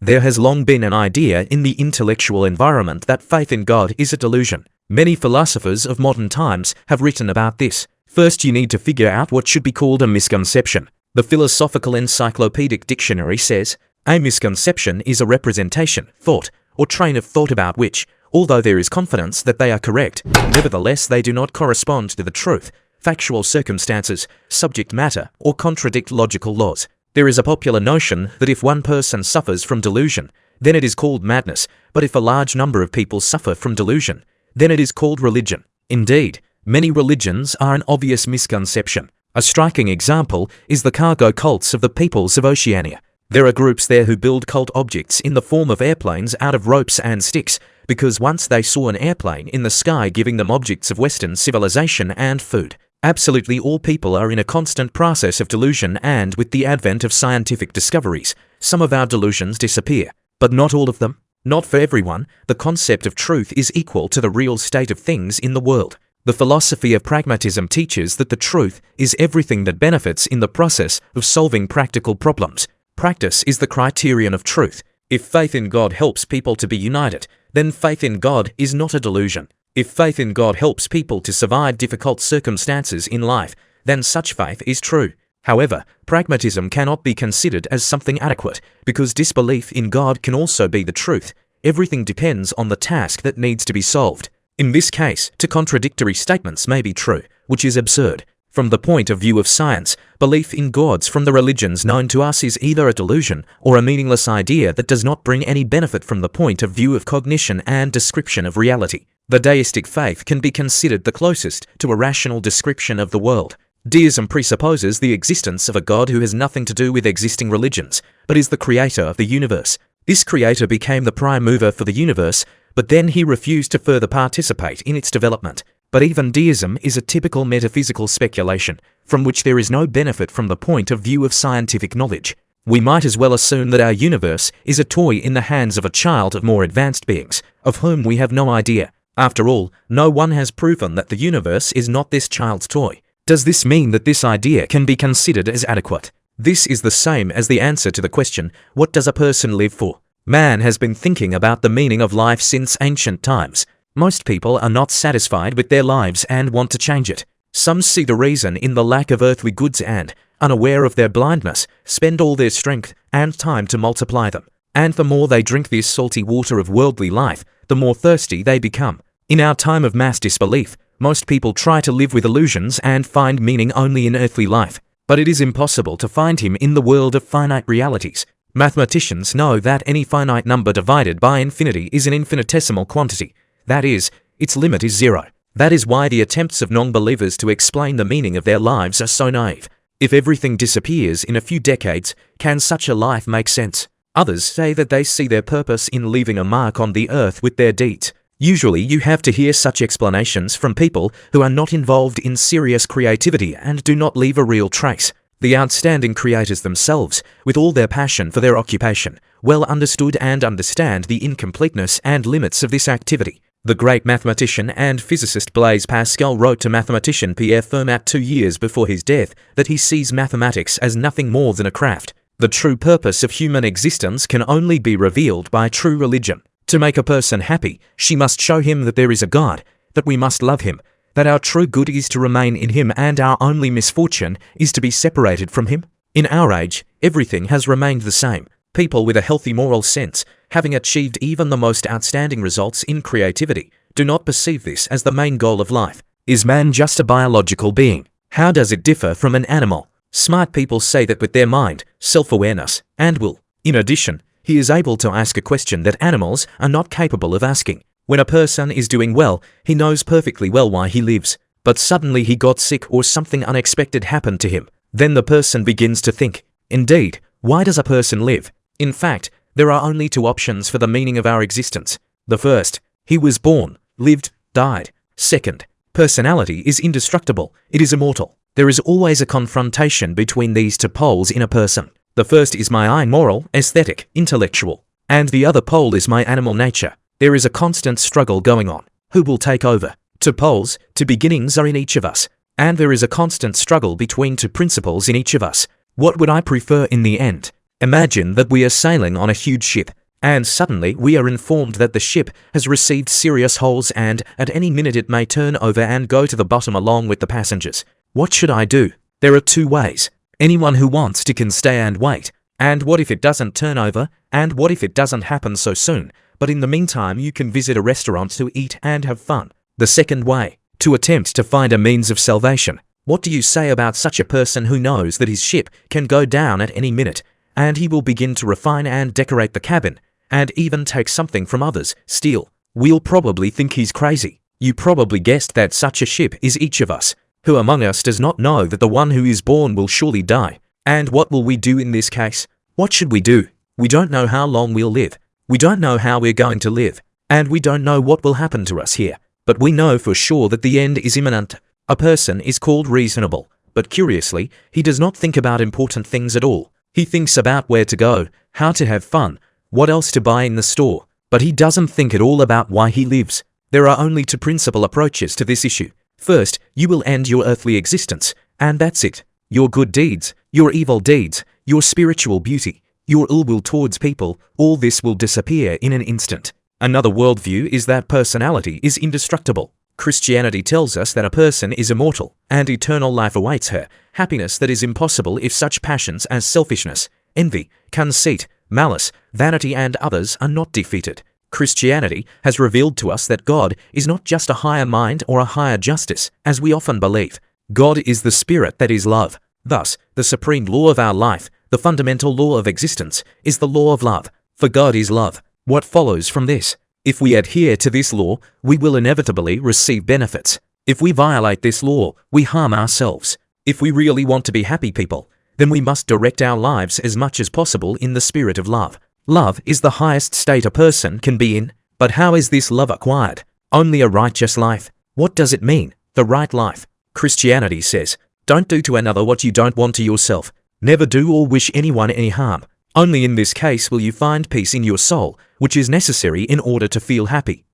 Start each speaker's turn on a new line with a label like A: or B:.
A: There has long been an idea in the intellectual environment that faith in God is a delusion. Many philosophers of modern times have written about this. First, you need to figure out what should be called a misconception. The Philosophical Encyclopedic Dictionary says, a misconception is a representation, thought, or train of thought about which, although there is confidence that they are correct, nevertheless they do not correspond to the truth, factual circumstances, subject matter, or contradict logical laws. There is a popular notion that if one person suffers from delusion, then it is called madness, but if a large number of people suffer from delusion, then it is called religion. Indeed, many religions are an obvious misconception. A striking example is the cargo cults of the peoples of Oceania. There are groups there who build cult objects in the form of airplanes out of ropes and sticks, because once they saw an airplane in the sky giving them objects of Western civilization and food. Absolutely all people are in a constant process of delusion, and with the advent of scientific discoveries, some of our delusions disappear. But not all of them. Not for everyone. The concept of truth is equal to the real state of things in the world. The philosophy of pragmatism teaches that the truth is everything that benefits in the process of solving practical problems. Practice is the criterion of truth. If faith in God helps people to be united, then faith in God is not a delusion. If faith in God helps people to survive difficult circumstances in life, then such faith is true. However, pragmatism cannot be considered as something adequate, because disbelief in God can also be the truth. Everything depends on the task that needs to be solved. In this case, two contradictory statements may be true, which is absurd. From the point of view of science, belief in gods from the religions known to us is either a delusion or a meaningless idea that does not bring any benefit from the point of view of cognition and description of reality. The deistic faith can be considered the closest to a rational description of the world. Deism presupposes the existence of a God who has nothing to do with existing religions, but is the creator of the universe. This creator became the prime mover for the universe, but then he refused to further participate in its development. But even deism is a typical metaphysical speculation, from which there is no benefit from the point of view of scientific knowledge. We might as well assume that our universe is a toy in the hands of a child of more advanced beings, of whom we have no idea. After all, no one has proven that the universe is not this child's toy. Does this mean that this idea can be considered as adequate? This is the same as the answer to the question, what does a person live for? Man has been thinking about the meaning of life since ancient times. Most people are not satisfied with their lives and want to change it. Some see the reason in the lack of earthly goods and, unaware of their blindness, spend all their strength and time to multiply them. And the more they drink this salty water of worldly life, the more thirsty they become. In our time of mass disbelief, most people try to live with illusions and find meaning only in earthly life. But it is impossible to find him in the world of finite realities. Mathematicians know that any finite number divided by infinity is an infinitesimal quantity. That is, its limit is zero. That is why the attempts of non-believers to explain the meaning of their lives are so naive. If everything disappears in a few decades, can such a life make sense? Others say that they see their purpose in leaving a mark on the earth with their deeds. Usually you have to hear such explanations from people who are not involved in serious creativity and do not leave a real trace. The outstanding creators themselves, with all their passion for their occupation, well understood and understand the incompleteness and limits of this activity. The great mathematician and physicist Blaise Pascal wrote to mathematician Pierre Fermat 2 years before his death that he sees mathematics as nothing more than a craft. The true purpose of human existence can only be revealed by true religion. To make a person happy, she must show him that there is a God, that we must love him, that our true good is to remain in him and our only misfortune is to be separated from him. In our age, everything has remained the same. People with a healthy moral sense, having achieved even the most outstanding results in creativity, do not perceive this as the main goal of life. Is man just a biological being? How does it differ from an animal? Smart people say that with their mind, self-awareness, and will. In addition, he is able to ask a question that animals are not capable of asking. When a person is doing well, he knows perfectly well why he lives. But suddenly he got sick or something unexpected happened to him. Then the person begins to think, indeed, why does a person live? In fact, there are only two options for the meaning of our existence. The first, he was born, lived, died. Second, personality is indestructible, it is immortal. There is always a confrontation between these two poles in a person. The first is my moral, aesthetic, intellectual, and the other pole is my animal nature. There is a constant struggle going on. Who will take over? Two poles, two beginnings are in each of us, and there is a constant struggle between two principles in each of us. What would I prefer in the end? Imagine that we are sailing on a huge ship, and suddenly we are informed that the ship has received serious holes and at any minute it may turn over and go to the bottom along with the passengers. What should I do? There are two ways. Anyone who wants to can stay and wait. And what if it doesn't turn over? And what if it doesn't happen so soon? But in the meantime, you can visit a restaurant to eat and have fun. The second way, to attempt to find a means of salvation. What do you say about such a person who knows that his ship can go down at any minute, and he will begin to refine and decorate the cabin, and even take something from others, steal? We'll probably think he's crazy. You probably guessed that such a ship is each of us. Who among us does not know that the one who is born will surely die? And what will we do in this case? What should we do? We don't know how long we'll live. We don't know how we're going to live. And we don't know what will happen to us here. But we know for sure that the end is imminent. A person is called reasonable, but curiously, he does not think about important things at all. He thinks about where to go, how to have fun, what else to buy in the store, but he doesn't think at all about why he lives. There are only two principal approaches to this issue. First, you will end your earthly existence, and that's it. Your good deeds, your evil deeds, your spiritual beauty, your ill will towards people, all this will disappear in an instant. Another worldview is that personality is indestructible. Christianity tells us that a person is immortal, and eternal life awaits her, happiness that is impossible if such passions as selfishness, envy, conceit, malice, vanity and others are not defeated. Christianity has revealed to us that God is not just a higher mind or a higher justice, as we often believe. God is the spirit that is love. Thus, the supreme law of our life, the fundamental law of existence, is the law of love. For God is love. What follows from this? If we adhere to this law, we will inevitably receive benefits. If we violate this law, we harm ourselves. If we really want to be happy people, then we must direct our lives as much as possible in the spirit of love. Love is the highest state a person can be in. But how is this love acquired? Only a righteous life. What does it mean, the right life? Christianity says, don't do to another what you don't want to yourself. Never do or wish anyone any harm. Only in this case will you find peace in your soul, which is necessary in order to feel happy.